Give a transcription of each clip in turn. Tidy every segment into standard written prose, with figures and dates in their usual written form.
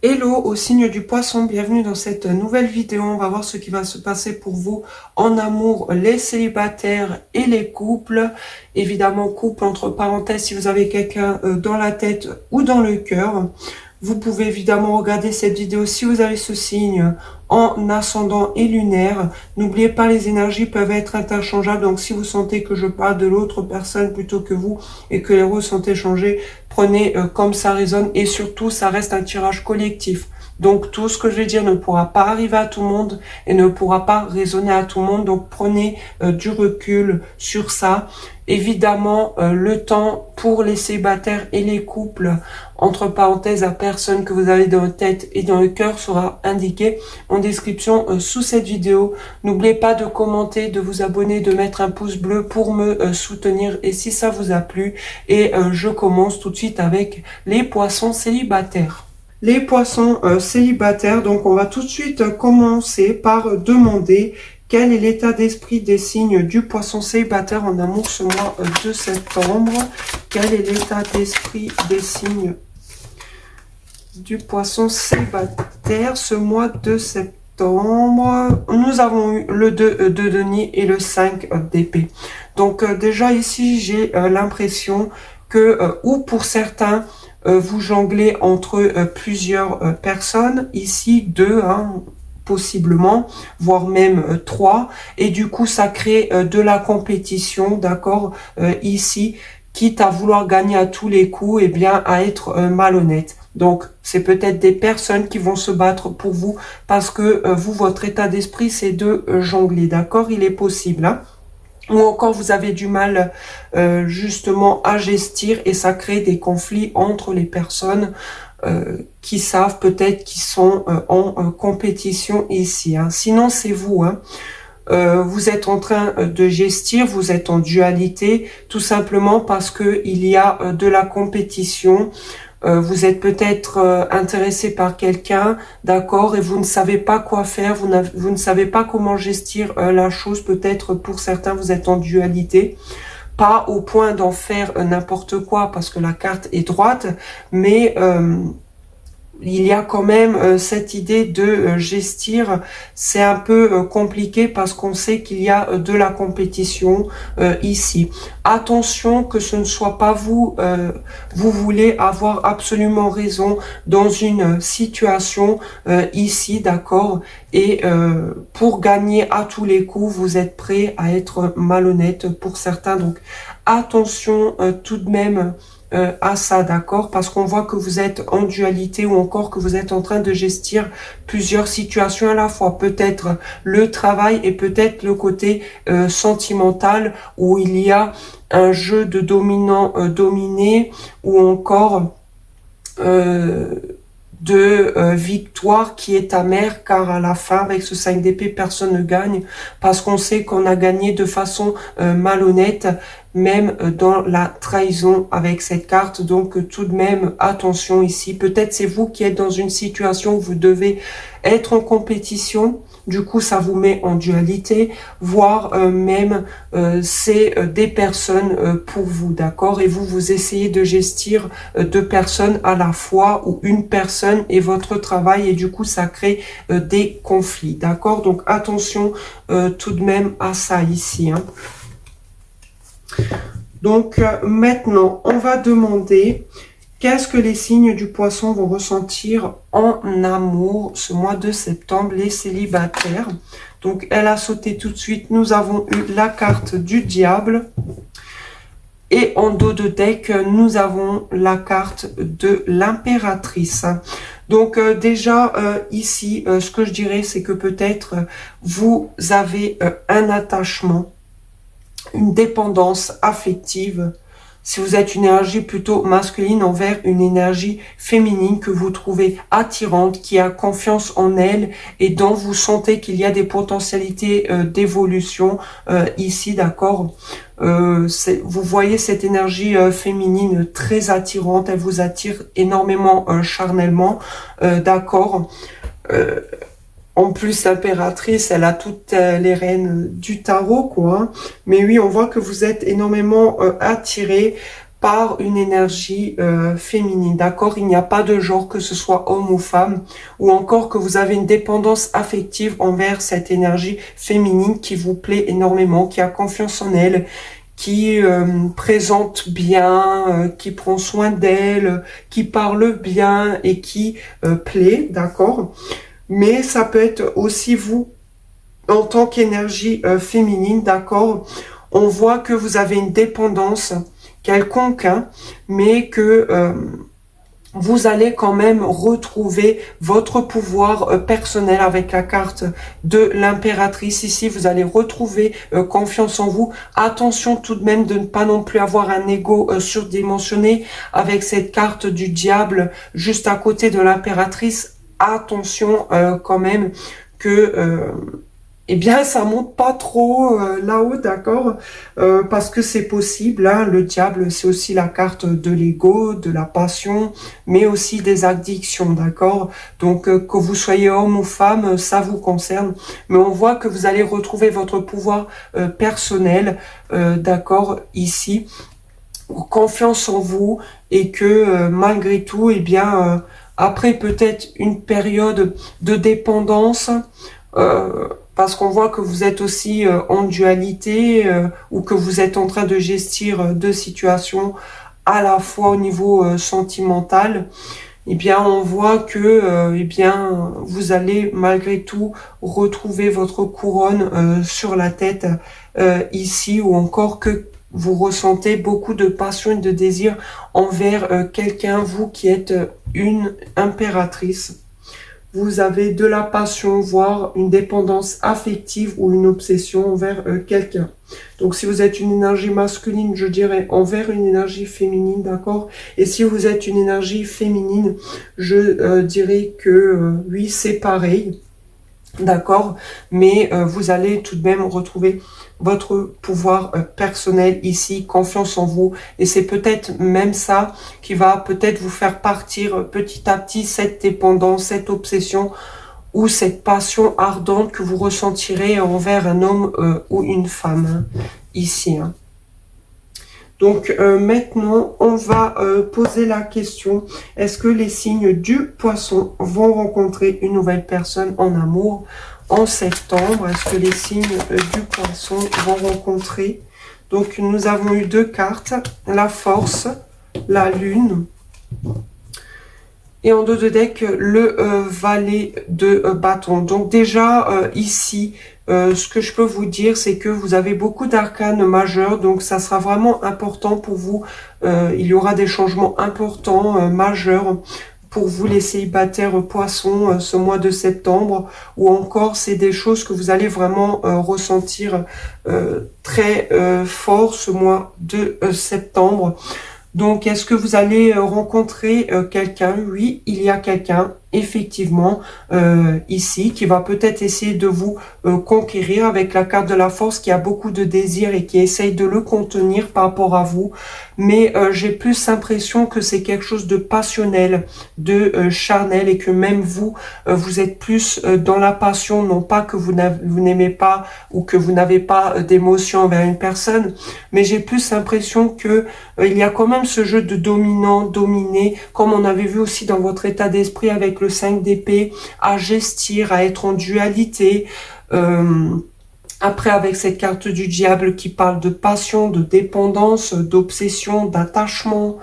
Hello au signe du poisson, bienvenue dans cette nouvelle vidéo. On va voir ce qui va se passer pour vous en amour, les célibataires et les couples. Évidemment, couple entre parenthèses si vous avez quelqu'un dans la tête ou dans le cœur. Vous pouvez évidemment regarder cette vidéo si vous avez ce signe en ascendant et lunaire. N'oubliez pas, les énergies peuvent être interchangeables. Donc, si vous sentez que je parle de l'autre personne plutôt que vous et que les rôles sont échangés, prenez comme ça résonne. Et surtout, ça reste un tirage collectif. Donc, tout ce que je vais dire ne pourra pas arriver à tout le monde et ne pourra pas résonner à tout le monde. Donc, prenez du recul sur ça. Évidemment, le temps pour les célibataires et les couples, entre parenthèses, à personne que vous avez dans la tête et dans le cœur, sera indiqué en description sous cette vidéo. N'oubliez pas de commenter, de vous abonner, de mettre un pouce bleu pour me soutenir. Et si ça vous a plu, et je commence tout de suite avec les poissons célibataires. Les poissons célibataires, donc on va tout de suite commencer par demander quel est l'état d'esprit des signes du poisson célibataire en amour ce mois de septembre. Quel est l'état d'esprit des signes du poisson célibataire ce mois de septembre? Nous avons eu le 2 de denier et le 5 d'épée. Donc déjà ici, j'ai l'impression que, ou pour certains, vous jonglez entre plusieurs personnes, ici deux, hein, possiblement, voire même trois, et du coup ça crée de la compétition, d'accord, ici, quitte à vouloir gagner à tous les coups, et bien à être malhonnête. Donc c'est peut-être des personnes qui vont se battre pour vous, parce que vous, votre état d'esprit, c'est de jongler, d'accord, il est possible, hein. Ou encore vous avez du mal justement à gestir et ça crée des conflits entre les personnes qui savent peut-être qu'ils sont en compétition ici, hein. Sinon c'est vous, hein. Vous êtes en train de gestir, vous êtes en dualité, tout simplement parce que il y a de la compétition. Vous êtes peut-être intéressé par quelqu'un, d'accord, et vous ne savez pas quoi faire, vous ne savez pas comment gestir la chose. Peut-être pour certains, vous êtes en dualité. Pas au point d'en faire n'importe quoi, parce que la carte est droite, mais il y a quand même cette idée de gestir. C'est un peu compliqué parce qu'on sait qu'il y a de la compétition ici. Attention que ce ne soit pas vous, vous voulez avoir absolument raison dans une situation ici, d'accord, et pour gagner à tous les coups, vous êtes prêt à être malhonnête pour certains. Donc attention tout de même à ça, d'accord, parce qu'on voit que vous êtes en dualité ou encore que vous êtes en train de gestir plusieurs situations à la fois, peut-être le travail et peut-être le côté sentimental où il y a un jeu de dominant-dominé ou encore de victoire qui est amère, car à la fin, avec ce 5 d'épée, personne ne gagne, parce qu'on sait qu'on a gagné de façon malhonnête, même dans la trahison avec cette carte. Donc tout de même, attention ici. Peut-être c'est vous qui êtes dans une situation où vous devez être en compétition. Du coup, ça vous met en dualité, voire même c'est des personnes pour vous, d'accord? Et vous essayez de gestir deux personnes à la fois, ou une personne et votre travail, et du coup, ça crée des conflits, d'accord? Donc, attention tout de même à ça ici, hein. Donc, maintenant, on va demander qu'est-ce que les signes du poisson vont ressentir en amour ce mois de septembre, les célibataires. Donc, elle a sauté tout de suite. Nous avons eu la carte du diable. Et en dos de deck, nous avons la carte de l'impératrice. Donc déjà, ici, ce que je dirais, c'est que peut-être vous avez un attachement, une dépendance affective. Si vous êtes une énergie plutôt masculine envers une énergie féminine que vous trouvez attirante, qui a confiance en elle et dont vous sentez qu'il y a des potentialités d'évolution ici, d'accord. Vous voyez cette énergie féminine très attirante, elle vous attire énormément charnellement, d'accord. En plus, l'impératrice, elle a toutes les reines du tarot, quoi. Mais oui, on voit que vous êtes énormément attiré par une énergie féminine, d'accord? Il n'y a pas de genre, que ce soit homme ou femme, ou encore que vous avez une dépendance affective envers cette énergie féminine qui vous plaît énormément, qui a confiance en elle, qui présente bien, qui prend soin d'elle, qui parle bien et qui plaît, d'accord? Mais ça peut être aussi vous en tant qu'énergie féminine, d'accord? On voit que vous avez une dépendance quelconque, hein, mais que vous allez quand même retrouver votre pouvoir personnel avec la carte de l'impératrice. Ici, vous allez retrouver confiance en vous. Attention tout de même de ne pas non plus avoir un ego surdimensionné avec cette carte du diable juste à côté de l'impératrice. Attention quand même que eh bien, ça monte pas trop là-haut, d'accord? Parce que c'est possible, hein, le diable, c'est aussi la carte de l'ego, de la passion, mais aussi des addictions, d'accord? Donc, que vous soyez homme ou femme, ça vous concerne. Mais on voit que vous allez retrouver votre pouvoir personnel, d'accord, ici. Confiance en vous et que malgré tout, eh bien, après peut-être une période de dépendance, parce qu'on voit que vous êtes aussi en dualité ou que vous êtes en train de gestir deux situations à la fois au niveau sentimental, eh bien on voit que eh bien vous allez malgré tout retrouver votre couronne sur la tête ici, ou encore que vous ressentez beaucoup de passion et de désir envers quelqu'un, vous qui êtes une impératrice. Vous avez de la passion, voire une dépendance affective ou une obsession envers quelqu'un. Donc si vous êtes une énergie masculine, je dirais envers une énergie féminine, d'accord? Et si vous êtes une énergie féminine, je dirais que oui, c'est pareil, d'accord? Mais vous allez tout de même retrouver votre pouvoir personnel ici, confiance en vous, et c'est peut-être même ça qui va peut-être vous faire partir petit à petit cette dépendance, cette obsession ou cette passion ardente que vous ressentirez envers un homme ou une femme, hein, ici. Hein. Donc maintenant, on va poser la question, est-ce que les signes du poisson vont rencontrer une nouvelle personne en amour en septembre? Est-ce que les signes du poisson vont rencontrer? Donc nous avons eu deux cartes, la force, la lune, et en dos de deck, le valet de bâton. Donc déjà, ici, ce que je peux vous dire, c'est que vous avez beaucoup d'arcanes majeurs, donc ça sera vraiment important pour vous. Il y aura des changements importants, majeurs, pour vous les célibataires poissons ce mois de septembre, ou encore c'est des choses que vous allez vraiment ressentir très fort ce mois de septembre. Donc, est-ce que vous allez rencontrer quelqu'un? Oui, il y a quelqu'un, effectivement, ici, qui va peut-être essayer de vous conquérir avec la carte de la force, qui a beaucoup de désir et qui essaye de le contenir par rapport à vous. Mais j'ai plus l'impression que c'est quelque chose de passionnel, de charnel, et que même vous, vous êtes plus dans la passion, non pas que vous n'aimez pas ou que vous n'avez pas d'émotion envers une personne, mais j'ai plus l'impression que il y a quand même ce jeu de dominant-dominé, comme on avait vu aussi dans votre état d'esprit avec le 5 d'épée, à gestir, à être en dualité. Après, avec cette carte du diable qui parle de passion, de dépendance, d'obsession, d'attachement.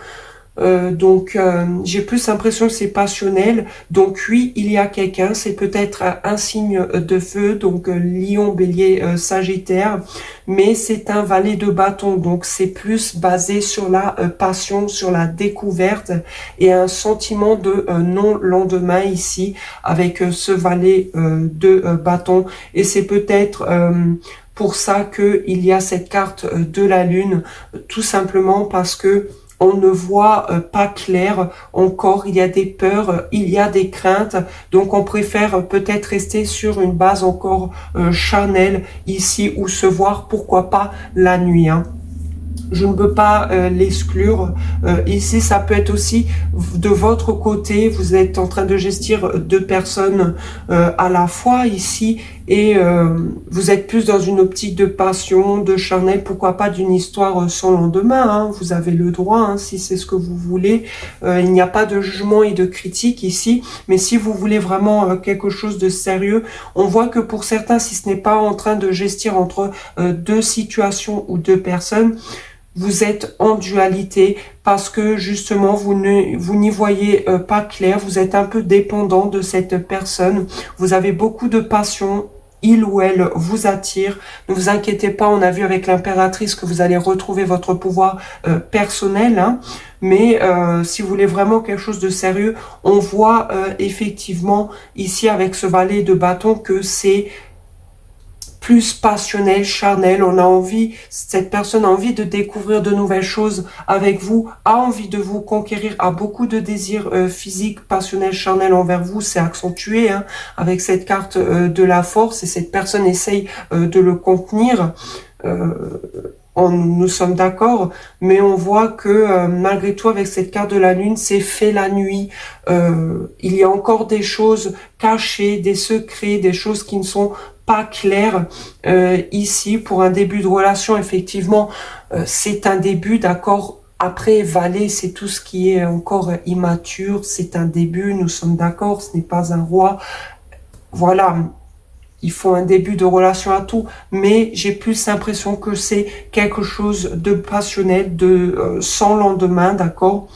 Donc, j'ai plus l'impression que c'est passionnel. Donc, oui, il y a quelqu'un. C'est peut-être un signe de feu, donc Lion, Bélier, Sagittaire. Mais c'est un valet de bâton. Donc, c'est plus basé sur la passion, sur la découverte et un sentiment de non-lendemain ici avec ce valet de bâton. Et c'est peut-être pour ça qu'il y a cette carte de la lune, tout simplement parce que on ne voit pas clair encore, il y a des peurs, il y a des craintes, donc on préfère peut-être rester sur une base encore charnelle ici, ou se voir, pourquoi pas, la nuit. Hein. je ne peux pas l'exclure. Ici, ça peut être aussi de votre côté, vous êtes en train de gestir deux personnes à la fois ici, et vous êtes plus dans une optique de passion, de charnel, pourquoi pas d'une histoire sans lendemain, hein. Vous avez le droit, hein, si c'est ce que vous voulez. Il n'y a pas de jugement et de critique ici, mais si vous voulez vraiment quelque chose de sérieux, on voit que pour certains, si ce n'est pas en train de gestir entre deux situations ou deux personnes, vous êtes en dualité parce que justement vous n'y voyez pas clair, vous êtes un peu dépendant de cette personne, vous avez beaucoup de passion, il ou elle vous attire. Ne vous inquiétez pas, on a vu avec l'impératrice que vous allez retrouver votre pouvoir personnel, hein. Mais si vous voulez vraiment quelque chose de sérieux, on voit effectivement ici avec ce valet de bâton que c'est plus passionnel, charnel, on a envie, cette personne a envie de découvrir de nouvelles choses avec vous, a envie de vous conquérir, a beaucoup de désirs physiques, passionnels, charnels envers vous, c'est accentué hein, avec cette carte de la force, et cette personne essaye de le contenir. Nous sommes d'accord, mais on voit que malgré tout avec cette carte de la lune, c'est fait la nuit. Il y a encore des choses cachées, des secrets, des choses qui ne sont pas claires ici pour un début de relation. Effectivement, c'est un début, d'accord. Après, valet, c'est tout ce qui est encore immature. C'est un début, nous sommes d'accord, ce n'est pas un roi. Voilà. Il faut un début de relation à tout, mais j'ai plus l'impression que c'est quelque chose de passionnel, de sans lendemain, d'accord.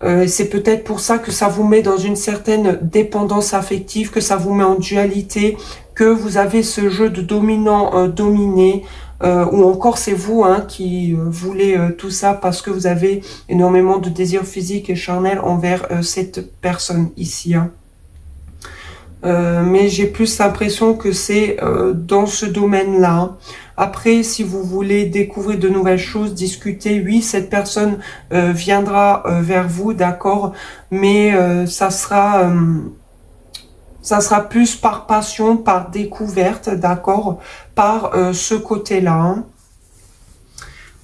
C'est peut-être pour ça que ça vous met dans une certaine dépendance affective, que ça vous met en dualité, que vous avez ce jeu de dominant-dominé, ou encore c'est vous hein, qui voulez tout ça parce que vous avez énormément de désirs physiques et charnels envers cette personne ici, hein. Mais j'ai plus l'impression que c'est dans ce domaine-là. Après, si vous voulez découvrir de nouvelles choses, discuter, oui, cette personne viendra vers vous, d'accord, mais ça sera plus par passion, par découverte, d'accord, par ce côté-là, hein.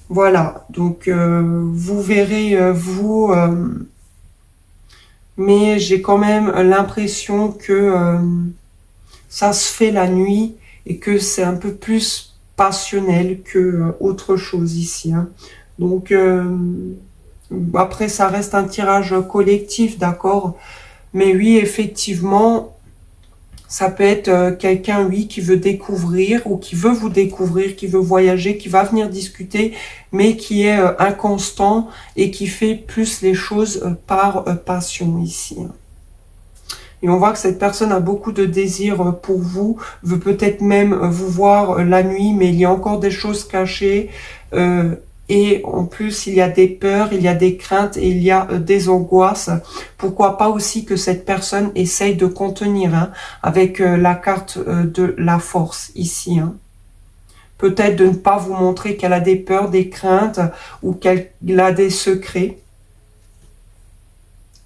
Voilà, donc vous verrez, mais j'ai quand même l'impression que ça se fait la nuit et que c'est un peu plus passionnel que autre chose ici, hein. Donc après ça reste un tirage collectif, d'accord, mais oui effectivement ça peut être quelqu'un, oui, qui veut découvrir ou qui veut vous découvrir, qui veut voyager, qui va venir discuter, mais qui est inconstant et qui fait plus les choses par passion ici. Et on voit que cette personne a beaucoup de désirs pour vous, veut peut-être même vous voir la nuit, mais il y a encore des choses cachées. Et en plus, il y a des peurs, il y a des craintes et il y a des angoisses. Pourquoi pas aussi que cette personne essaye de contenir, hein, avec la carte de la force ici, hein. Peut-être de ne pas vous montrer qu'elle a des peurs, des craintes ou qu'elle a des secrets.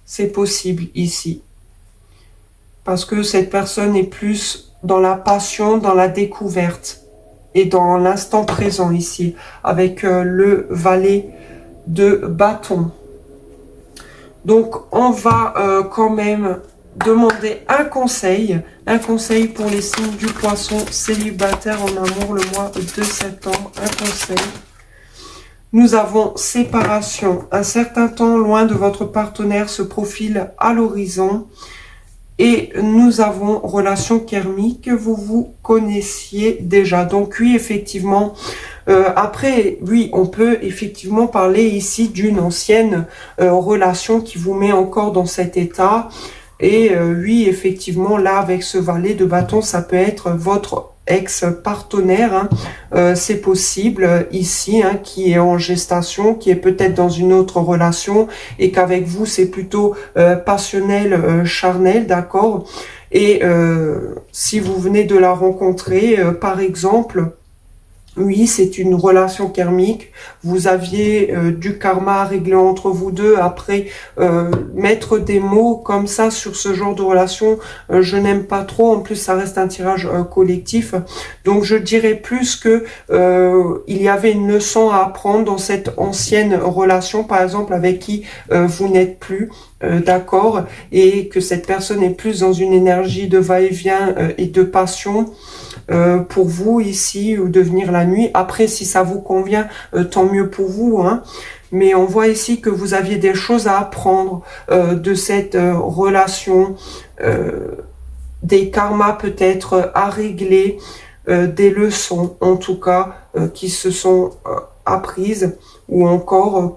C'est possible ici. Parce que cette personne est plus dans la passion, dans la découverte. Et dans l'instant présent ici, avec le valet de bâton. Donc, on va quand même demander un conseil pour les signes du poisson célibataire en amour le mois de septembre. Un conseil. Nous avons séparation. Un certain temps loin de votre partenaire se profile à l'horizon. Et nous avons relation karmique, vous vous connaissiez déjà. Donc oui, effectivement, après, oui, on peut effectivement parler ici d'une ancienne relation qui vous met encore dans cet état. Et oui, effectivement, là, avec ce valet de bâton, ça peut être votre ex-partenaire, hein. C'est possible ici, hein, qui est en gestation, qui est peut-être dans une autre relation et qu'avec vous c'est plutôt passionnel, charnel, d'accord. Et si vous venez de la rencontrer, par exemple, Oui, c'est une relation karmique. Vous aviez du karma à régler entre vous deux. Après, mettre des mots comme ça sur ce genre de relation, je n'aime pas trop. En plus, ça reste un tirage collectif. Donc, je dirais plus que il y avait une leçon à apprendre dans cette ancienne relation, par exemple, avec qui vous n'êtes plus. D'accord, et que cette personne est plus dans une énergie de va-et-vient et de passion pour vous ici ou de venir la nuit. Après, si ça vous convient, tant mieux pour vous, hein. Mais on voit ici que vous aviez des choses à apprendre de cette relation, euh, des karmas peut-être à régler, des leçons en tout cas qui se sont apprises, ou encore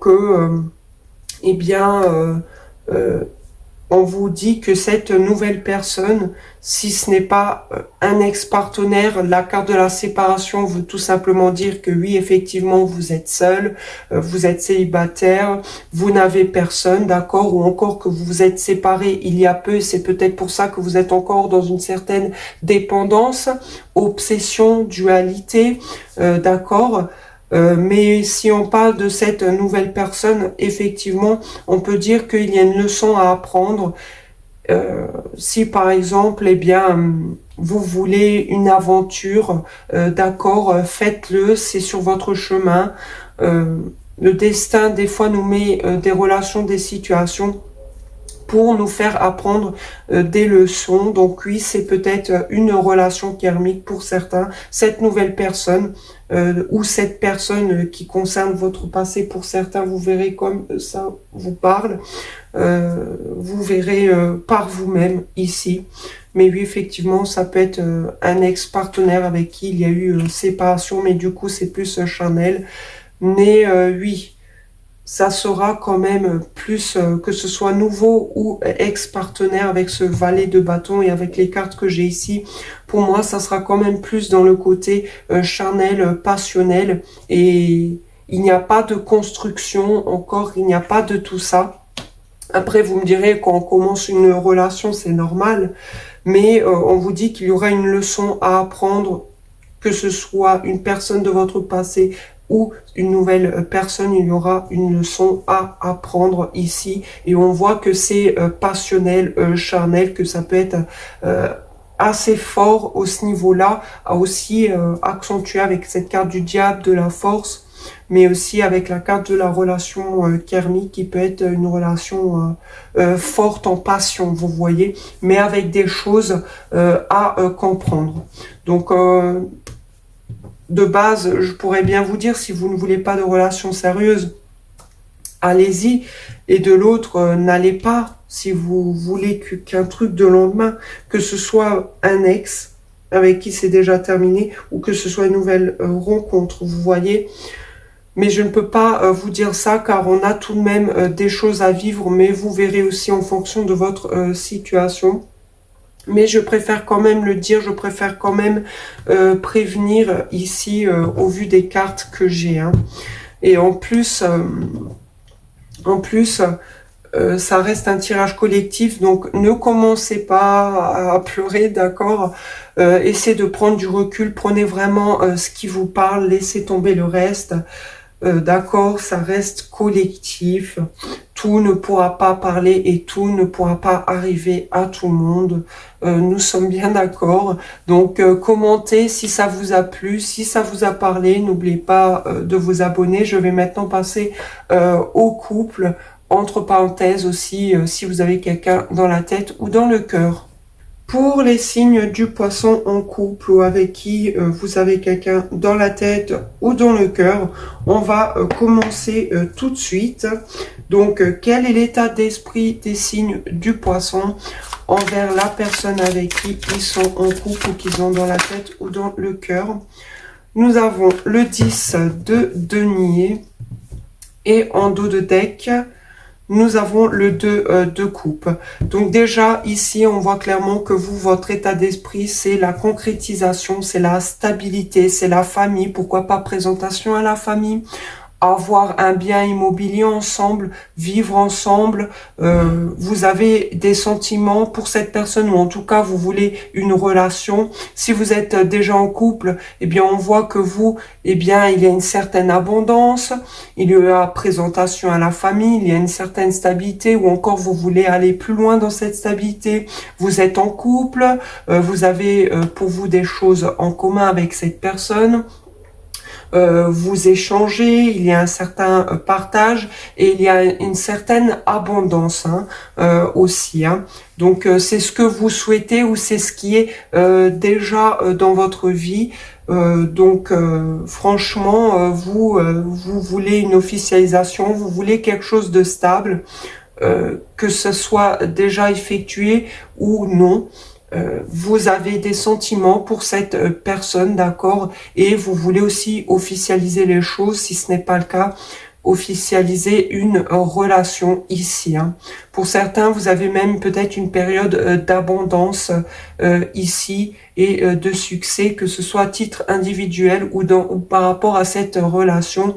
eh bien, euh, on vous dit que cette nouvelle personne, si ce n'est pas un ex-partenaire, la carte de la séparation veut tout simplement dire que oui, effectivement, vous êtes seul, vous êtes célibataire, vous n'avez personne, d'accord, ou encore que vous vous êtes séparés il y a peu, c'est peut-être pour ça que vous êtes encore dans une certaine dépendance, obsession, dualité, d'accord. Mais si on parle de cette nouvelle personne, effectivement, on peut dire qu'il y a une leçon à apprendre. Si par exemple, eh bien, vous voulez une aventure, d'accord, faites-le, c'est sur votre chemin. Euh, le destin, des fois, nous met des relations, des situations pour nous faire apprendre des leçons. Donc oui, c'est peut-être une relation karmique pour certains, cette nouvelle personne ou cette personne qui concerne votre passé pour certains, vous verrez comme ça vous parle, vous verrez par vous-même ici. Mais oui, effectivement, ça peut être un ex-partenaire avec qui il y a eu séparation, mais du coup, c'est plus charnel. Mais oui, ça sera quand même plus, que ce soit nouveau ou ex-partenaire avec ce valet de bâton et avec les cartes que j'ai ici. Pour moi, ça sera quand même plus dans le côté charnel, passionnel. Et il n'y a pas de construction encore, il n'y a pas de tout ça. Après, vous me direz, quand on commence une relation, c'est normal. Mais on vous dit qu'il y aura une leçon à apprendre, que ce soit une personne de votre passé ou une nouvelle personne, il y aura une leçon à apprendre ici. Et on voit que c'est passionnel, charnel, que ça peut être assez fort au ce niveau-là, à aussi accentuer avec cette carte du diable, de la force, mais aussi avec la carte de la relation karmique qui peut être une relation forte en passion, vous voyez, mais avec des choses à comprendre. Donc, de base, je pourrais bien vous dire, si vous ne voulez pas de relation sérieuse, allez-y. Et de l'autre, n'allez pas si vous voulez qu'un truc de lendemain, que ce soit un ex avec qui c'est déjà terminé ou que ce soit une nouvelle rencontre, vous voyez. Mais je ne peux pas vous dire ça car on a tout de même des choses à vivre, mais vous verrez aussi en fonction de votre situation. Mais je préfère quand même le dire, je préfère quand même prévenir ici au vu des cartes que j'ai, hein. Et en plus, ça reste un tirage collectif, donc ne commencez pas à pleurer, d'accord? Essayez de prendre du recul, prenez vraiment ce qui vous parle, laissez tomber le reste. D'accord, ça reste collectif. Tout ne pourra pas parler et tout ne pourra pas arriver à tout le monde. Nous sommes bien d'accord. Donc, commentez si ça vous a plu, si ça vous a parlé. N'oubliez pas de vous abonner. Je vais maintenant passer au couple. Entre parenthèses aussi, si vous avez quelqu'un dans la tête ou dans le cœur. Pour les signes du poisson en couple ou avec qui vous avez quelqu'un dans la tête ou dans le cœur, on va commencer tout de suite. Donc, quel est l'état d'esprit des signes du poisson envers la personne avec qui ils sont en couple ou qu'ils ont dans la tête ou dans le cœur? Nous avons le 10 de denier et en dos de deck, nous avons le 2 de coupe. Donc déjà, ici, on voit clairement que vous, votre état d'esprit, c'est la concrétisation, c'est la stabilité, c'est la famille. Pourquoi pas présentation à la famille, avoir un bien immobilier ensemble, vivre ensemble, vous avez des sentiments pour cette personne, ou en tout cas vous voulez une relation. Si vous êtes déjà en couple, eh bien on voit que vous, eh bien il y a une certaine abondance, il y a présentation à la famille, il y a une certaine stabilité, ou encore vous voulez aller plus loin dans cette stabilité. Vous êtes en couple, vous avez pour vous des choses en commun avec cette personne. Vous échangez, il y a un certain partage et il y a une certaine abondance, hein, aussi, hein. Donc c'est ce que vous souhaitez, ou c'est ce qui est déjà dans votre vie. Franchement, vous voulez une officialisation, vous voulez quelque chose de stable, que ce soit déjà effectué ou non. Vous avez des sentiments pour cette personne, d'accord, et vous voulez aussi officialiser les choses, si ce n'est pas le cas, officialiser une relation ici, hein. Pour certains, vous avez même peut-être une période d'abondance ici, et de succès, que ce soit à titre individuel ou par rapport à cette relation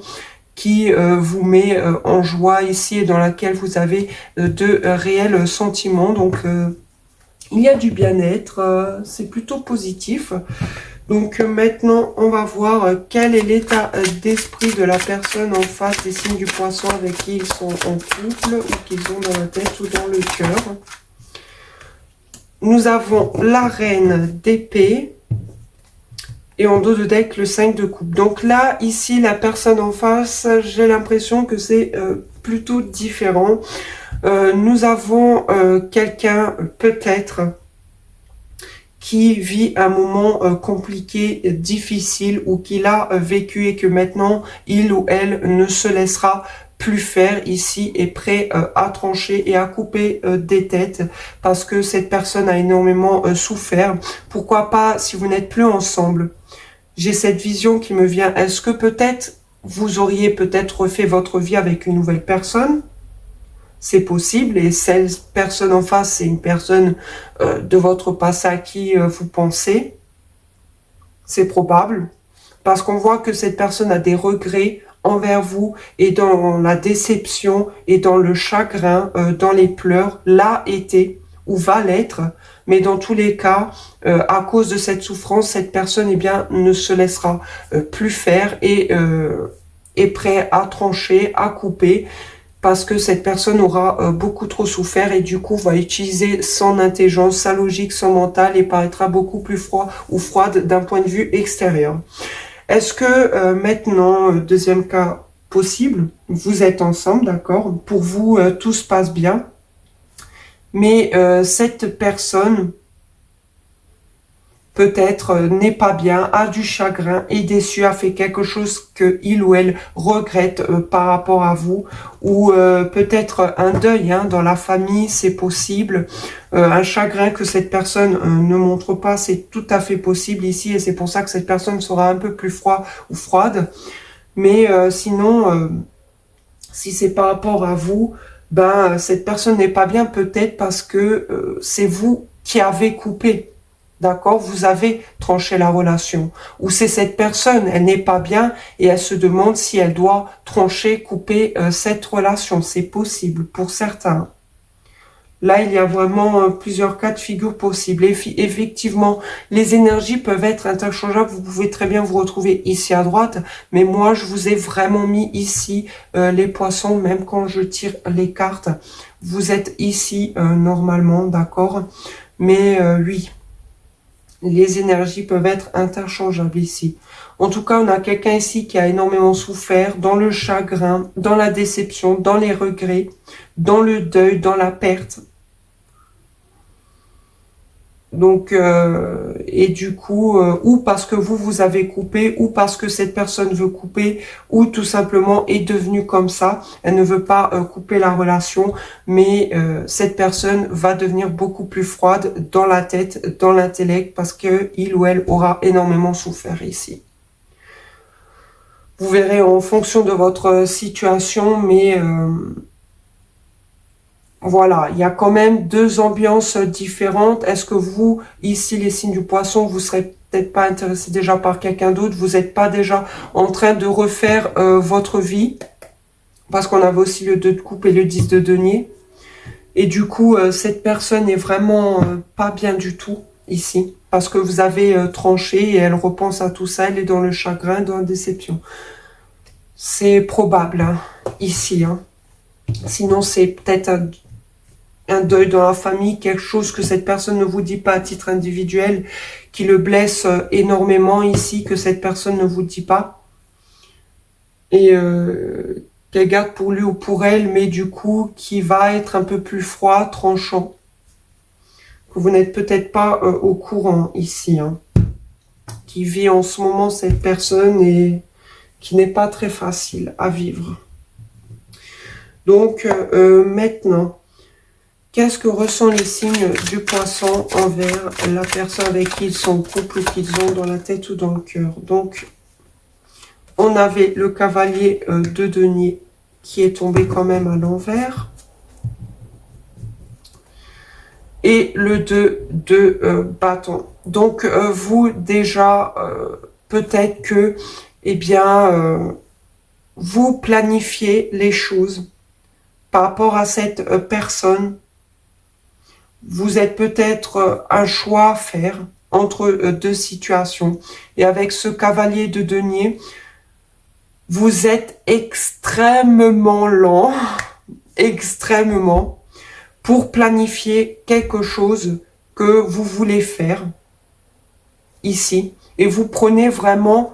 qui vous met en joie ici, et dans laquelle vous avez de réels sentiments. Donc il y a du bien-être, c'est plutôt positif. Donc maintenant, on va voir quel est l'état d'esprit de la personne en face des signes du poisson avec qui ils sont en couple, ou qu'ils ont dans la tête ou dans le cœur. Nous avons la reine d'épée, et en dos de deck, le 5 de coupe. Donc là, ici, la personne en face, j'ai l'impression que c'est plutôt différent. Nous avons quelqu'un peut-être qui vit un moment compliqué, difficile, ou qu'il a vécu, et que maintenant il ou elle ne se laissera plus faire ici, est prêt à trancher et à couper des têtes, parce que cette personne a énormément souffert. Pourquoi pas, si vous n'êtes plus ensemble, j'ai cette vision qui me vient. Est-ce que peut-être vous auriez peut-être refait votre vie avec une nouvelle personne? C'est possible, et cette personne en face, c'est une personne de votre passé à qui vous pensez. C'est probable, parce qu'on voit que cette personne a des regrets envers vous, et dans la déception, et dans le chagrin, dans les pleurs, l'a été, ou va l'être. Mais dans tous les cas, à cause de cette souffrance, cette personne, eh bien, ne se laissera plus faire, et est prêt à trancher, à couper, parce que cette personne aura beaucoup trop souffert, et du coup va utiliser son intelligence, sa logique, son mental, et paraîtra beaucoup plus froid ou froide d'un point de vue extérieur. Est-ce que maintenant, deuxième cas possible, vous êtes ensemble, d'accord, pour vous tout se passe bien, mais cette personne peut-être n'est pas bien, a du chagrin, est déçu, a fait quelque chose que il ou elle regrette par rapport à vous, ou peut-être un deuil, hein, dans la famille, c'est possible, un chagrin que cette personne ne montre pas, c'est tout à fait possible ici, et c'est pour ça que cette personne sera un peu plus froide ou froide. Mais sinon, si c'est par rapport à vous, ben cette personne n'est pas bien, peut-être parce que c'est vous qui avez coupé. D'accord, vous avez tranché la relation. Ou c'est cette personne, elle n'est pas bien, et elle se demande si elle doit trancher, couper cette relation. C'est possible pour certains. Là, il y a vraiment plusieurs cas de figure possibles. Et effectivement, les énergies peuvent être interchangeables. Vous pouvez très bien vous retrouver ici à droite. Mais moi, je vous ai vraiment mis ici les poissons, même quand je tire les cartes. Vous êtes ici normalement, d'accord? Mais oui. Les énergies peuvent être interchangeables ici. En tout cas, on a quelqu'un ici qui a énormément souffert, dans le chagrin, dans la déception, dans les regrets, dans le deuil, dans la perte. Donc, et du coup, ou parce que vous avez coupé, ou parce que cette personne veut couper, ou tout simplement est devenue comme ça. Elle ne veut pas couper la relation, mais cette personne va devenir beaucoup plus froide dans la tête, dans l'intellect, parce que il ou elle aura énormément souffert ici. Vous verrez en fonction de votre situation, mais voilà, il y a quand même deux ambiances différentes. Est-ce que vous, ici, les signes du poisson, vous serez peut-être pas intéressé déjà par quelqu'un d'autre, vous n'êtes pas déjà en train de refaire votre vie, parce qu'on avait aussi le 2 de coupe et le 10 de denier. Et du coup, cette personne est vraiment pas bien du tout ici, parce que vous avez tranché et elle repense à tout ça, elle est dans le chagrin, dans la déception. C'est probable, hein, ici. Hein. Sinon, c'est peut-être un deuil dans la famille, quelque chose que cette personne ne vous dit pas à titre individuel, qui le blesse énormément ici, que cette personne ne vous dit pas. Et qu'elle garde pour lui ou pour elle, mais du coup, qui va être un peu plus froid, tranchant. Que vous n'êtes peut-être pas au courant ici. Hein. Qui vit en ce moment cette personne et qui n'est pas très facile à vivre. Donc, maintenant, qu'est-ce que ressent les signes du poisson envers la personne avec qui ils sont en couple ou qu'ils ont dans la tête ou dans le cœur? Donc, on avait le cavalier de denier qui est tombé quand même à l'envers. Et le 2 de bâton. Donc, vous, déjà, peut-être que, eh bien, vous planifiez les choses par rapport à cette personne. Vous êtes peut-être un choix à faire entre deux situations. Et avec ce cavalier de denier, vous êtes extrêmement lent, extrêmement, pour planifier quelque chose que vous voulez faire ici. Et vous prenez vraiment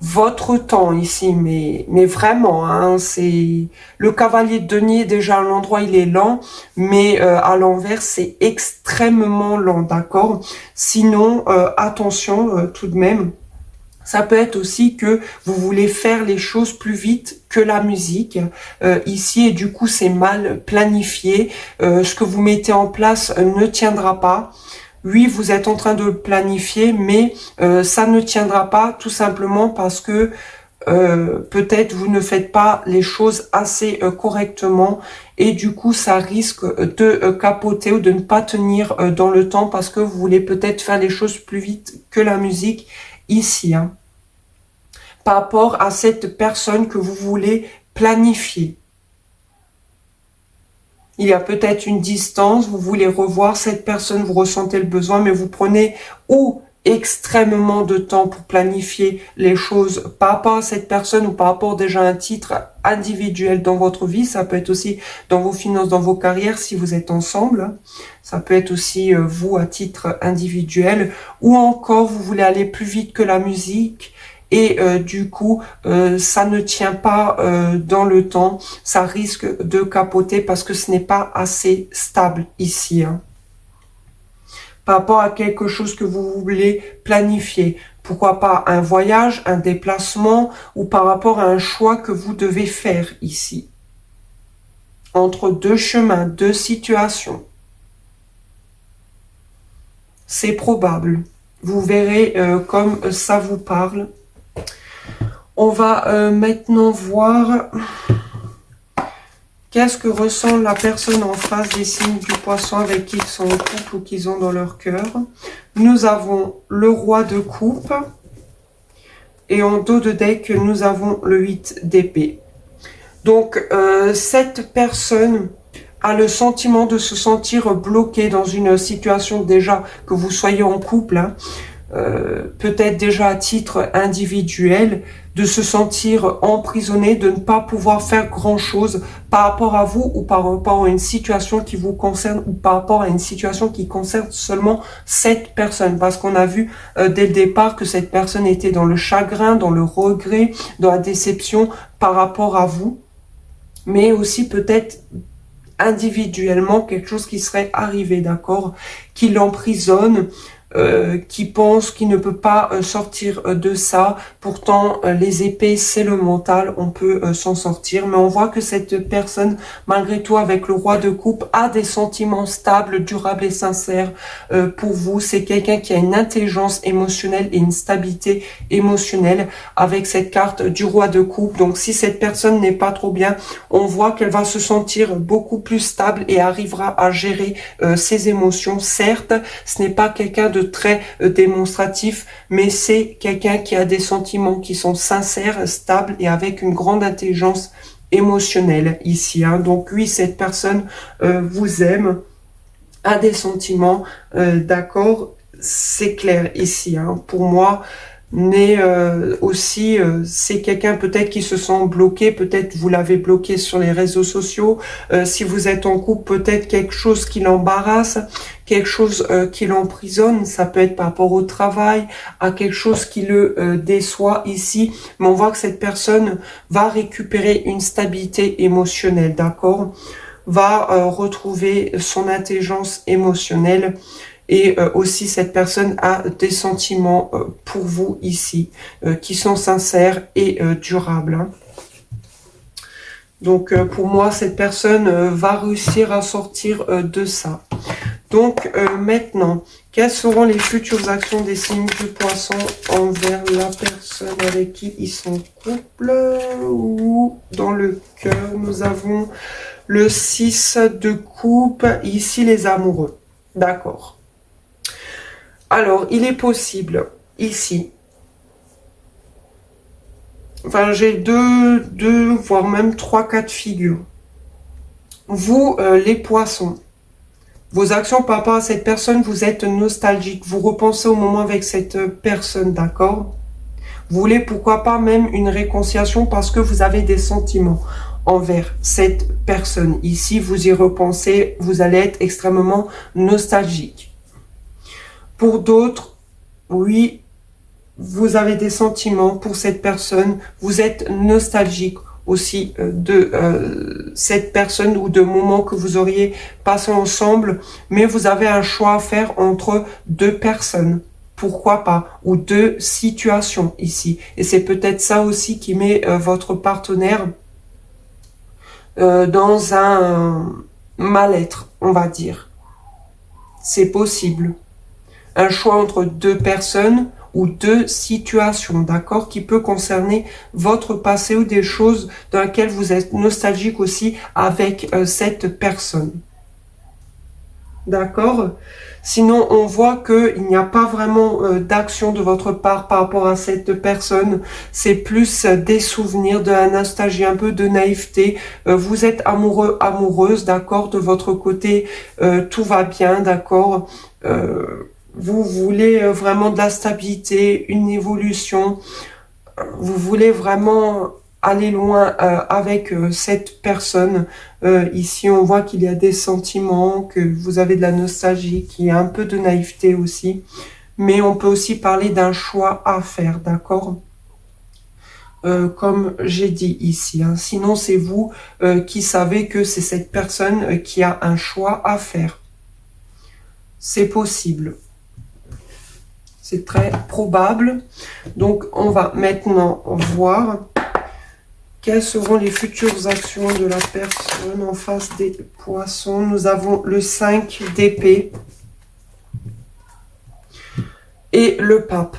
votre temps ici, mais vraiment, hein, c'est le cavalier de denier, déjà à l'endroit il est lent, mais à l'envers c'est extrêmement lent, d'accord? Sinon, attention tout de même, ça peut être aussi que vous voulez faire les choses plus vite que la musique ici, et du coup c'est mal planifié, ce que vous mettez en place ne tiendra pas. Oui, vous êtes en train de le planifier, mais ça ne tiendra pas tout simplement parce que peut-être vous ne faites pas les choses assez correctement et du coup ça risque de capoter ou de ne pas tenir dans le temps parce que vous voulez peut-être faire les choses plus vite que la musique ici. Hein, par rapport à cette personne que vous voulez planifier. Il y a peut-être une distance, vous voulez revoir cette personne, vous ressentez le besoin, mais vous prenez ou extrêmement de temps pour planifier les choses par rapport à cette personne ou par rapport déjà à un titre individuel dans votre vie. Ça peut être aussi dans vos finances, dans vos carrières si vous êtes ensemble. Ça peut être aussi vous à titre individuel ou encore vous voulez aller plus vite que la musique. Et du coup, ça ne tient pas dans le temps, ça risque de capoter parce que ce n'est pas assez stable ici. Hein. Par rapport à quelque chose que vous voulez planifier, pourquoi pas un voyage, un déplacement ou par rapport à un choix que vous devez faire ici. Entre deux chemins, deux situations. C'est probable. Vous verrez comme ça vous parle. On va maintenant voir qu'est-ce que ressent la personne en face des signes du poisson avec qui ils sont en couple ou qu'ils ont dans leur cœur. Nous avons le roi de coupe et en dos de deck, nous avons le 8 d'épée. Donc, cette personne a le sentiment de se sentir bloquée dans une situation déjà que vous soyez en couple, hein, peut-être déjà à titre individuel, de se sentir emprisonné, de ne pas pouvoir faire grand-chose par rapport à vous ou par rapport à une situation qui vous concerne ou par rapport à une situation qui concerne seulement cette personne. Parce qu'on a vu dès le départ que cette personne était dans le chagrin, dans le regret, dans la déception par rapport à vous, mais aussi peut-être individuellement quelque chose qui serait arrivé, d'accord, qui l'emprisonne, qui pense qu'il ne peut pas sortir de ça. Pourtant, les épées, c'est le mental, on peut s'en sortir. Mais on voit que cette personne, malgré tout, avec le roi de coupe, a des sentiments stables, durables et sincères pour vous. C'est quelqu'un qui a une intelligence émotionnelle et une stabilité émotionnelle avec cette carte du roi de coupe. Donc, si cette personne n'est pas trop bien, on voit qu'elle va se sentir beaucoup plus stable et arrivera à gérer ses émotions. Certes, ce n'est pas quelqu'un de très démonstratif, mais c'est quelqu'un qui a des sentiments qui sont sincères, stables et avec une grande intelligence émotionnelle ici. Hein. Donc oui, cette personne vous aime, a des sentiments, d'accord, c'est clair ici. Hein. Pour moi, mais aussi c'est quelqu'un peut-être qui se sent bloqué, peut-être vous l'avez bloqué sur les réseaux sociaux, si vous êtes en couple, peut-être quelque chose qui l'embarrasse, quelque chose qui l'emprisonne, ça peut être par rapport au travail, à quelque chose qui le déçoit ici, mais on voit que cette personne va récupérer une stabilité émotionnelle, d'accord, va retrouver son intelligence émotionnelle. Et aussi, cette personne a des sentiments pour vous ici, qui sont sincères et durables. Hein. Donc, pour moi, cette personne va réussir à sortir de ça. Donc, maintenant, quelles seront les futures actions des signes du poisson envers la personne avec qui ils sont en couple ou dans le cœur? Nous avons le 6 de coupe, ici les amoureux. D'accord. Alors, il est possible, ici, enfin j'ai deux, voire même 3 cas de figure. Vous, les poissons, vos actions par rapport à cette personne, vous êtes nostalgique, vous repensez au moment avec cette personne, d'accord? Vous voulez pourquoi pas même une réconciliation parce que vous avez des sentiments envers cette personne. Ici, vous y repensez, vous allez être extrêmement nostalgique. Pour d'autres, oui, vous avez des sentiments pour cette personne, vous êtes nostalgique aussi de cette personne ou de moments que vous auriez passé ensemble, mais vous avez un choix à faire entre 2 personnes, pourquoi pas, ou 2 situations ici. Et c'est peut-être ça aussi qui met votre partenaire dans un mal-être, on va dire. C'est possible. Un choix entre 2 personnes ou 2 situations, d'accord, qui peut concerner votre passé ou des choses dans lesquelles vous êtes nostalgique aussi avec cette personne. D'accord? Sinon, on voit qu'il n'y a pas vraiment d'action de votre part par rapport à cette personne. C'est plus des souvenirs, de la nostalgie, un peu de naïveté. Vous êtes amoureux, amoureuse, d'accord? De votre côté, tout va bien, d'accord? Vous voulez vraiment de la stabilité, une évolution. Vous voulez vraiment aller loin avec cette personne. Ici, on voit qu'il y a des sentiments, que vous avez de la nostalgie, qu'il y a un peu de naïveté aussi. Mais on peut aussi parler d'un choix à faire, d'accord? Comme j'ai dit ici. Hein. Sinon, c'est vous qui savez que c'est cette personne qui a un choix à faire. C'est possible. C'est très probable. Donc, on va maintenant voir quelles seront les futures actions de la personne en face des poissons. Nous avons le 5 d'épée et le pape.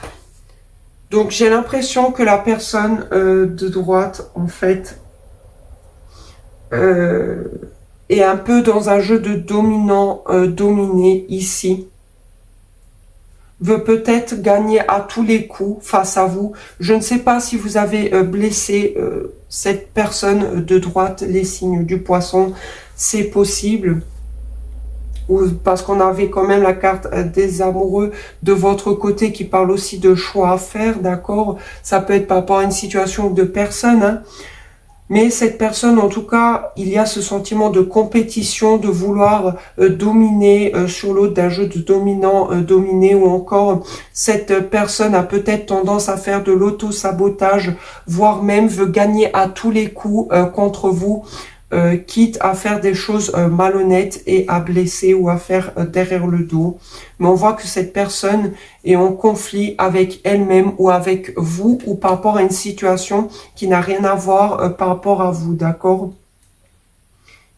Donc, j'ai l'impression que la personne de droite, en fait, est un peu dans un jeu de dominant-dominé ici. Veut peut-être gagner à tous les coups face à vous. Je ne sais pas si vous avez blessé cette personne de droite, les signes du poisson, c'est possible. Ou parce qu'on avait quand même la carte des amoureux de votre côté qui parle aussi de choix à faire, d'accord? Ça peut être par rapport à une situation de personne, hein. Mais cette personne, en tout cas, il y a ce sentiment de compétition, de vouloir dominer sur l'autre, d'un jeu de dominant-dominé, ou encore cette personne a peut-être tendance à faire de l'auto-sabotage, voire même veut gagner à tous les coups contre vous, quitte à faire des choses malhonnêtes et à blesser ou à faire derrière le dos. Mais on voit que cette personne est en conflit avec elle-même ou avec vous ou par rapport à une situation qui n'a rien à voir par rapport à vous, d'accord?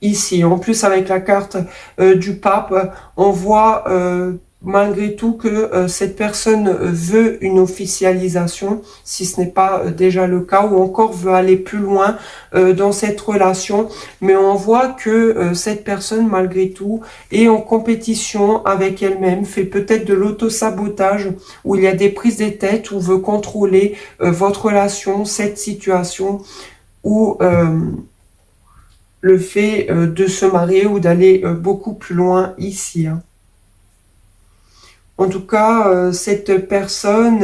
Ici, en plus avec la carte du pape, on voit malgré tout que cette personne veut une officialisation, si ce n'est pas déjà le cas, ou encore veut aller plus loin dans cette relation. Mais on voit que cette personne, malgré tout, est en compétition avec elle-même, fait peut-être de l'auto-sabotage, où il y a des prises de tête, ou veut contrôler votre relation, cette situation, ou le fait de se marier ou d'aller beaucoup plus loin ici, hein. En tout cas, cette personne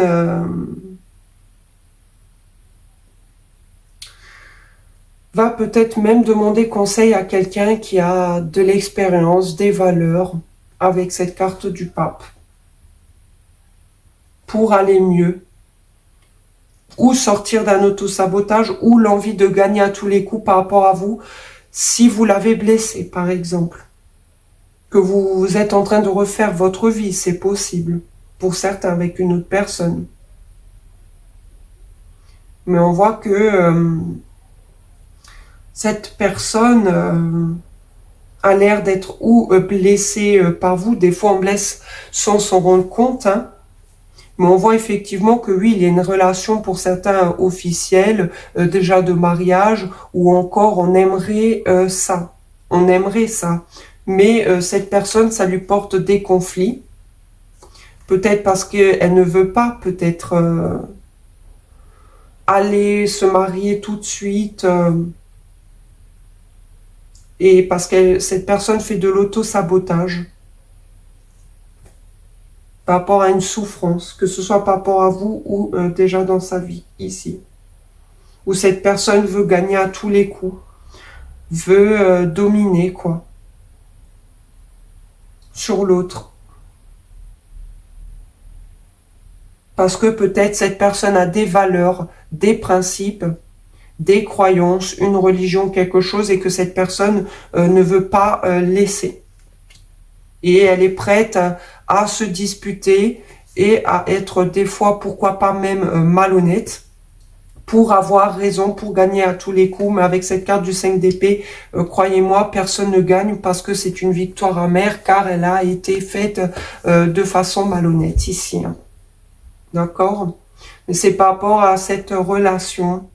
va peut-être même demander conseil à quelqu'un qui a de l'expérience, des valeurs, avec cette carte du pape, pour aller mieux, ou sortir d'un auto-sabotage, ou l'envie de gagner à tous les coups par rapport à vous, si vous l'avez blessé, par exemple. Que vous êtes en train de refaire votre vie, c'est possible, pour certains avec une autre personne. Mais on voit que cette personne a l'air d'être ou blessée par vous. Des fois, on blesse sans s'en rendre compte, hein. Mais on voit effectivement que oui, il y a une relation pour certains officielle, déjà de mariage, ou encore on aimerait ça. On aimerait ça. Mais cette personne, ça lui porte des conflits. Peut-être parce qu'elle ne veut pas, peut-être aller se marier tout de suite. Et parce que cette personne fait de l'auto-sabotage par rapport à une souffrance, que ce soit par rapport à vous ou déjà dans sa vie, ici. Où cette personne veut gagner à tous les coups, veut dominer, quoi, sur l'autre. Parce que peut-être cette personne a des valeurs, des principes, des croyances, une religion, quelque chose, et que cette personne ne veut pas laisser. Et elle est prête à se disputer et à être des fois, pourquoi pas même malhonnête, pour avoir raison, pour gagner à tous les coups. Mais avec cette carte du 5 d'épée, croyez-moi, personne ne gagne parce que c'est une victoire amère, car elle a été faite de façon malhonnête ici, hein. D'accord? Mais c'est par rapport à cette relation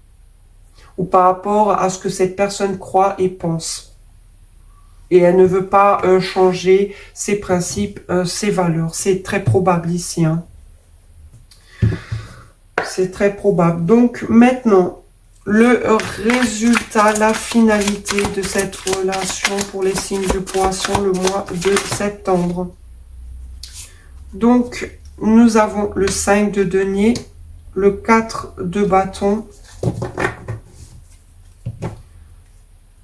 ou par rapport à ce que cette personne croit et pense. Et elle ne veut pas changer ses principes, ses valeurs. C'est très probable ici, hein. C'est très probable. Donc maintenant, le résultat, la finalité de cette relation pour les signes du Poisson le mois de septembre. Donc, nous avons le 5 de denier, le 4 de bâton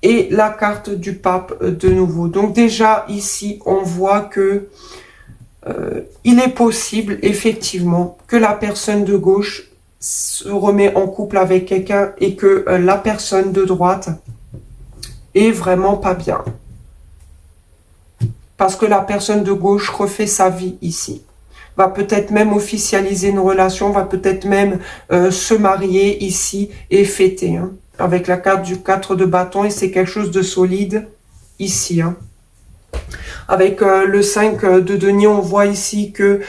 et la carte du pape de nouveau. Donc déjà, ici, on voit que il est possible, effectivement, que la personne de gauche se remet en couple avec quelqu'un et que la personne de droite est vraiment pas bien. Parce que la personne de gauche refait sa vie ici. Va peut-être même officialiser une relation, va peut-être même se marier ici et fêter, hein, avec la carte du 4 de bâton, et c'est quelque chose de solide ici, hein. Avec le 5 de denier, on voit ici que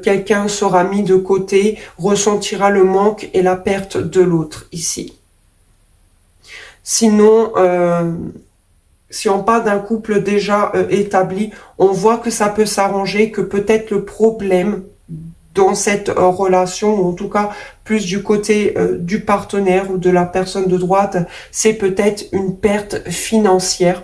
quelqu'un sera mis de côté, ressentira le manque et la perte de l'autre ici. Sinon, si on parle d'un couple déjà établi, on voit que ça peut s'arranger, que peut-être le problème dans cette relation, ou en tout cas plus du côté du partenaire ou de la personne de droite, c'est peut-être une perte financière.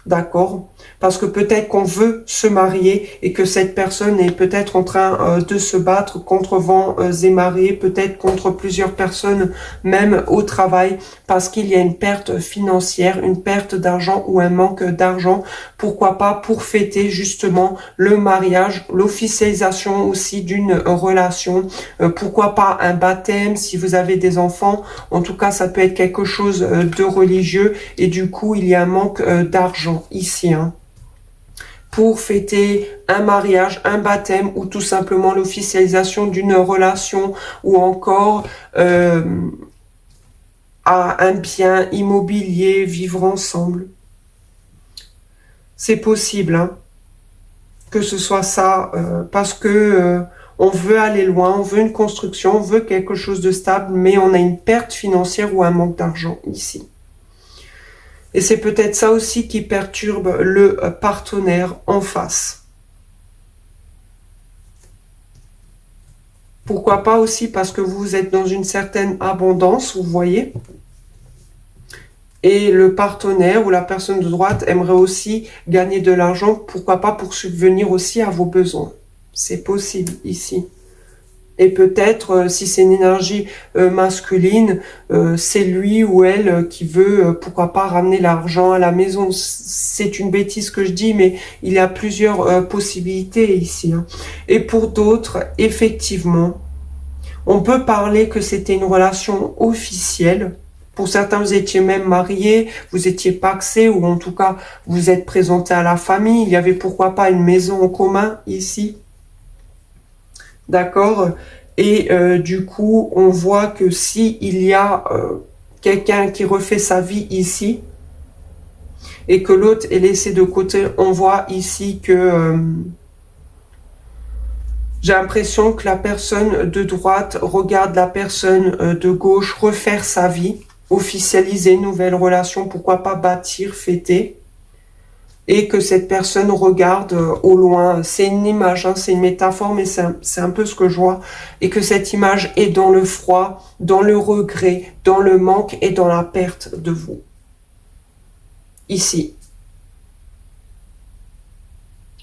D'accord? Parce que peut-être qu'on veut se marier et que cette personne est peut-être en train de se battre contre vents et marées, peut-être contre plusieurs personnes, même au travail, parce qu'il y a une perte financière, une perte d'argent ou un manque d'argent. Pourquoi pas pour fêter justement le mariage, l'officialisation aussi d'une relation. Pourquoi pas un baptême si vous avez des enfants. En tout cas, ça peut être quelque chose de religieux et du coup, il y a un manque d'argent ici, hein, pour fêter un mariage, un baptême ou tout simplement l'officialisation d'une relation ou encore à un bien immobilier, vivre ensemble. C'est possible, hein. Que ce soit ça, parce que on veut aller loin, on veut une construction, on veut quelque chose de stable, mais on a une perte financière ou un manque d'argent ici. Et c'est peut-être ça aussi qui perturbe le partenaire en face. Pourquoi pas aussi parce que vous êtes dans une certaine abondance, vous voyez. Et le partenaire ou la personne de droite aimerait aussi gagner de l'argent, pourquoi pas pour subvenir aussi à vos besoins. C'est possible ici. Et peut-être, si c'est une énergie masculine, c'est lui ou elle qui veut, pourquoi pas, ramener l'argent à la maison. C'est une bêtise que je dis, mais il y a plusieurs possibilités ici. Hein. Et pour d'autres, effectivement, on peut parler que c'était une relation officielle. Pour certains, vous étiez même mariés, vous étiez pacsés, ou en tout cas, vous êtes présentés à la famille. Il y avait pourquoi pas une maison en commun ici. D'accord. Et du coup, on voit que si il y a quelqu'un qui refait sa vie ici et que l'autre est laissé de côté, on voit ici que j'ai l'impression que la personne de droite regarde la personne de gauche refaire sa vie, officialiser une nouvelle relation, pourquoi pas bâtir, fêter. Et que cette personne regarde au loin. C'est une image, hein, c'est une métaphore, mais c'est un peu ce que je vois. Et que cette image est dans le froid, dans le regret, dans le manque et dans la perte de vous. Ici.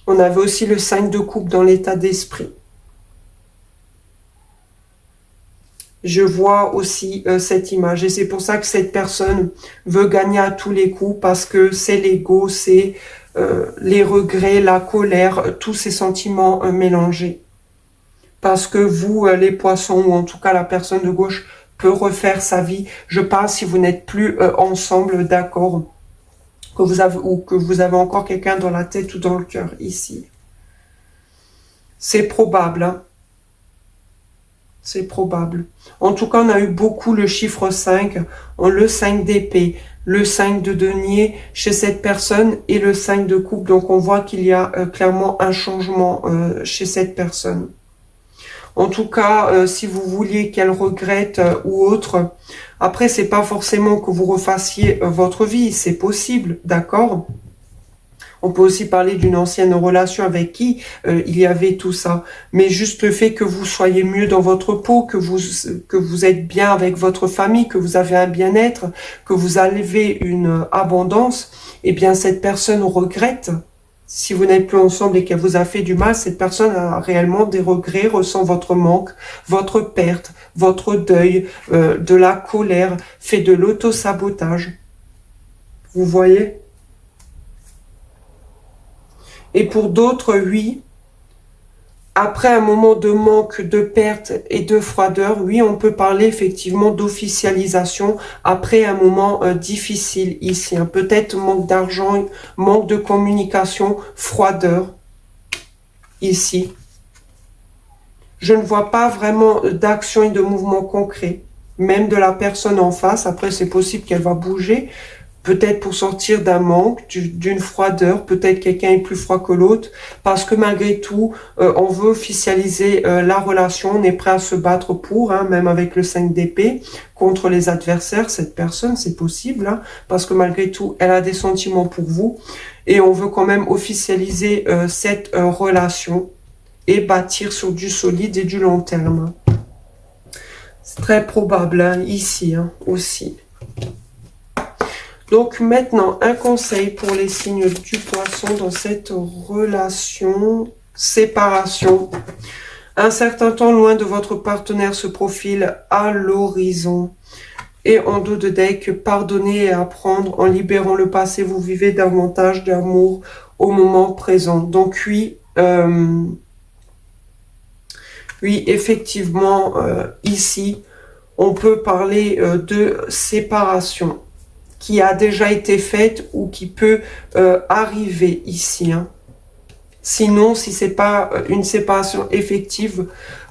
On avait aussi le 5 de coupe dans l'état d'esprit. Je vois aussi cette image. Et c'est pour ça que cette personne veut gagner à tous les coups, parce que c'est l'ego, c'est les regrets, la colère, tous ces sentiments mélangés. Parce que vous, les poissons, ou en tout cas la personne de gauche, peut refaire sa vie. Je parle si vous n'êtes plus ensemble, d'accord, que vous avez, ou que vous avez encore quelqu'un dans la tête ou dans le cœur, ici. C'est probable, hein. C'est probable. En tout cas, on a eu beaucoup le chiffre 5, le 5 d'épée, le 5 de denier chez cette personne et le 5 de coupe. Donc, on voit qu'il y a clairement un changement chez cette personne. En tout cas, si vous vouliez qu'elle regrette ou autre, après, c'est pas forcément que vous refassiez votre vie, c'est possible, d'accord ? On peut aussi parler d'une ancienne relation avec qui il y avait tout ça. Mais juste le fait que vous soyez mieux dans votre peau, que vous êtes bien avec votre famille, que vous avez un bien-être, que vous avez une abondance, eh bien cette personne regrette. Si vous n'êtes plus ensemble et qu'elle vous a fait du mal, cette personne a réellement des regrets, ressent votre manque, votre perte, votre deuil, de la colère, fait de l'auto-sabotage. Vous voyez ? Et pour d'autres, oui, après un moment de manque, de perte et de froideur, oui, on peut parler effectivement d'officialisation après un moment difficile ici. Hein. Peut-être manque d'argent, manque de communication, froideur ici. Je ne vois pas vraiment d'action et de mouvement concret, même de la personne en face. Après, c'est possible qu'elle va bouger. Peut-être pour sortir d'un manque, d'une froideur, peut-être quelqu'un est plus froid que l'autre, parce que malgré tout, on veut officialiser la relation, on est prêt à se battre pour, hein, même avec le 5 d'épée, contre les adversaires, cette personne, c'est possible, hein, parce que malgré tout, elle a des sentiments pour vous, et on veut quand même officialiser cette relation, et bâtir sur du solide et du long terme. C'est très probable, hein, ici, hein, aussi. Donc maintenant, un conseil pour les signes du poisson dans cette relation, séparation. Un certain temps loin de votre partenaire se profile à l'horizon. Et en dos de deck, pardonner et apprendre. En libérant le passé, vous vivez davantage d'amour au moment présent. Donc oui, oui, effectivement, ici, on peut parler de séparation qui a déjà été faite ou qui peut arriver ici. Hein. Sinon, si c'est pas une séparation effective,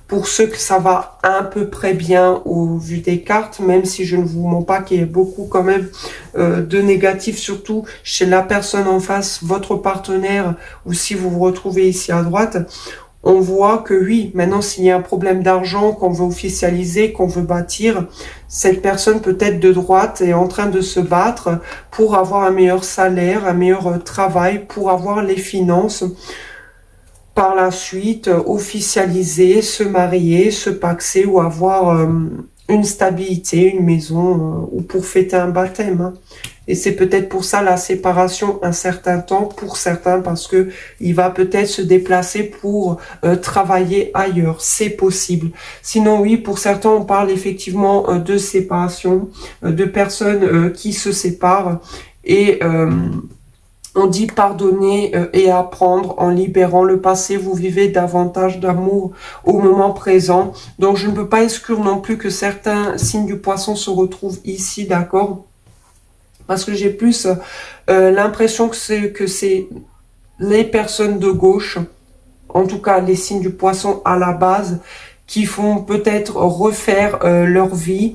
Pour ceux que ça va à peu près bien au vu des cartes, même si je ne vous mens pas qu'il y a beaucoup quand même de négatifs, surtout chez la personne en face, votre partenaire, ou si vous vous retrouvez ici à droite, on voit que oui, maintenant s'il y a un problème d'argent, qu'on veut officialiser, qu'on veut bâtir, cette personne peut-être de droite est en train de se battre pour avoir un meilleur salaire, un meilleur travail, pour avoir les finances. Par la suite, officialiser, se marier, se paxer ou avoir une stabilité, une maison ou pour fêter un baptême. Hein. Et c'est peut-être pour ça la séparation un certain temps pour certains parce que il va peut-être se déplacer pour travailler ailleurs. C'est possible. Sinon oui, pour certains on parle effectivement de séparation, de personnes qui se séparent et on dit pardonner et apprendre en libérant le passé. Vous vivez davantage d'amour au moment présent. Donc je ne peux pas exclure non plus que certains signes du poisson se retrouvent ici, d'accord? Parce que j'ai plus l'impression que c'est les personnes de gauche, en tout cas les signes du poisson à la base, qui font peut-être refaire leur vie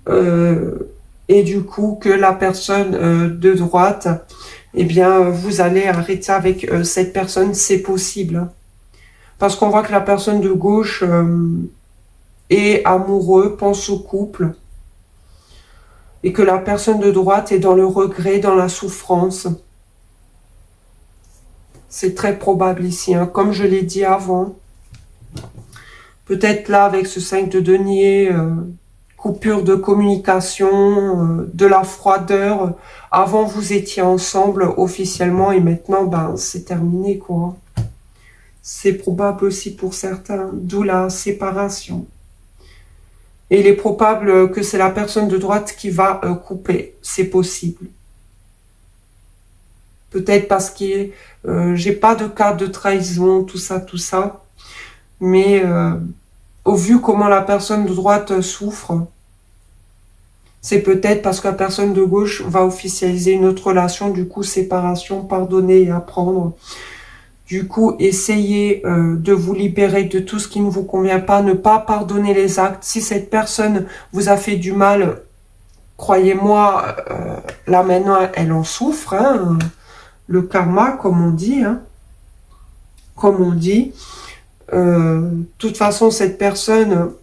et du coup que la personne de droite, eh bien, vous allez arrêter avec cette personne, c'est possible. Parce qu'on voit que la personne de gauche est amoureux, pense au couple, et que la personne de droite est dans le regret, dans la souffrance. C'est très probable ici, hein. Comme je l'ai dit avant. Peut-être là, avec ce 5 de denier, coupure de communication, de la froideur. Avant, vous étiez ensemble officiellement et maintenant, ben, c'est terminé, quoi. C'est probable aussi pour certains, d'où la séparation. Et il est probable que c'est la personne de droite qui va couper. C'est possible. Peut-être parce que j'ai pas de cas de trahison, tout ça, tout ça. Mais au vu comment la personne de droite souffre, c'est peut-être parce que la personne de gauche va officialiser une autre relation, du coup, séparation, pardonner et apprendre. Du coup, essayez de vous libérer de tout ce qui ne vous convient pas, ne pas pardonner les actes. Si cette personne vous a fait du mal, croyez-moi, là maintenant, elle en souffre, hein, le karma, comme on dit, hein, comme on dit. De toute façon, cette personne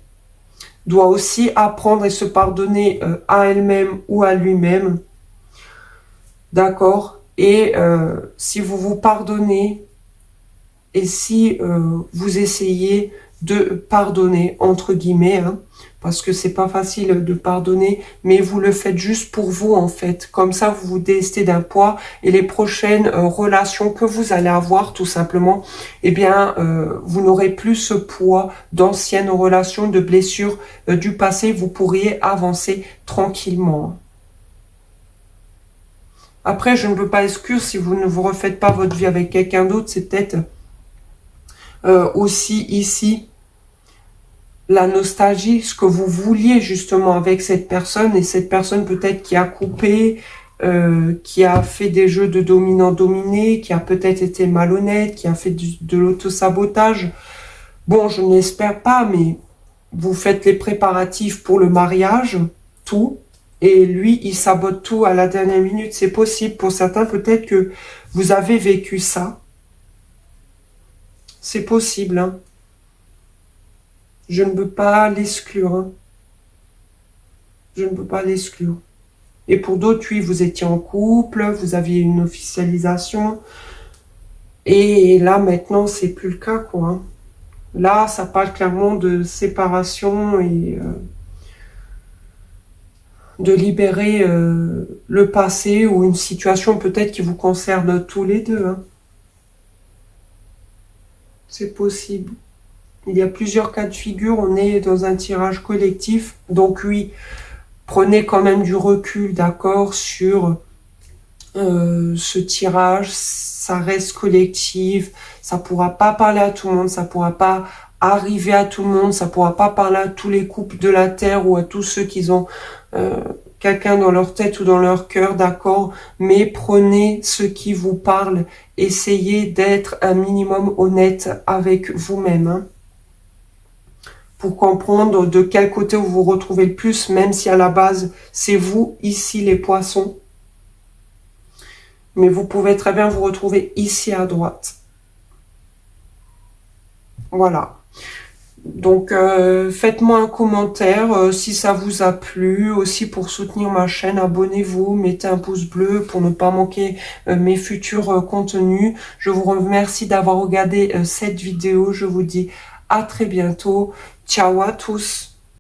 doit aussi apprendre et se pardonner à elle-même ou à lui-même. D'accord? Et si vous vous pardonnez et si vous essayez de pardonner, entre guillemets, hein, parce que c'est pas facile de pardonner, mais vous le faites juste pour vous, en fait. Comme ça, vous vous délestez d'un poids et les prochaines relations que vous allez avoir, tout simplement, eh bien, vous n'aurez plus ce poids d'anciennes relations, de blessures du passé. Vous pourriez avancer tranquillement. Après, je ne peux pas exclure, si vous ne vous refaites pas votre vie avec quelqu'un d'autre, c'est peut-être aussi ici la nostalgie, ce que vous vouliez justement avec cette personne, et cette personne peut-être qui a coupé, qui a fait des jeux de dominant-dominé, qui a peut-être été malhonnête, qui a fait de l'auto-sabotage. Bon, je n'espère pas, mais vous faites les préparatifs pour le mariage, tout, et lui, il sabote tout à la dernière minute. C'est possible. Pour certains, peut-être que vous avez vécu ça. C'est possible, hein. Je ne peux pas l'exclure. Hein. Je ne peux pas l'exclure. Et pour d'autres, oui, vous étiez en couple, vous aviez une officialisation. Et là, maintenant, c'est plus le cas, quoi. Hein. Là, ça parle clairement de séparation et de libérer le passé ou une situation peut-être qui vous concerne tous les deux. Hein. C'est possible. Il y a plusieurs cas de figure, on est dans un tirage collectif. Donc oui, prenez quand même du recul, d'accord, sur ce tirage. Ça reste collectif, ça pourra pas parler à tout le monde, ça pourra pas arriver à tout le monde, ça pourra pas parler à tous les couples de la Terre ou à tous ceux qui ont quelqu'un dans leur tête ou dans leur cœur, d'accord, mais prenez ce qui vous parle, essayez d'être un minimum honnête avec vous-même, hein. pour comprendre de quel côté vous vous retrouvez le plus, même si à la base, c'est vous, ici, les poissons. Mais vous pouvez très bien vous retrouver ici à droite. Voilà. Donc, faites-moi un commentaire si ça vous a plu. Aussi, pour soutenir ma chaîne, abonnez-vous, mettez un pouce bleu pour ne pas manquer mes futurs contenus. Je vous remercie d'avoir regardé cette vidéo. Je vous dis à très bientôt. Ciao à tous.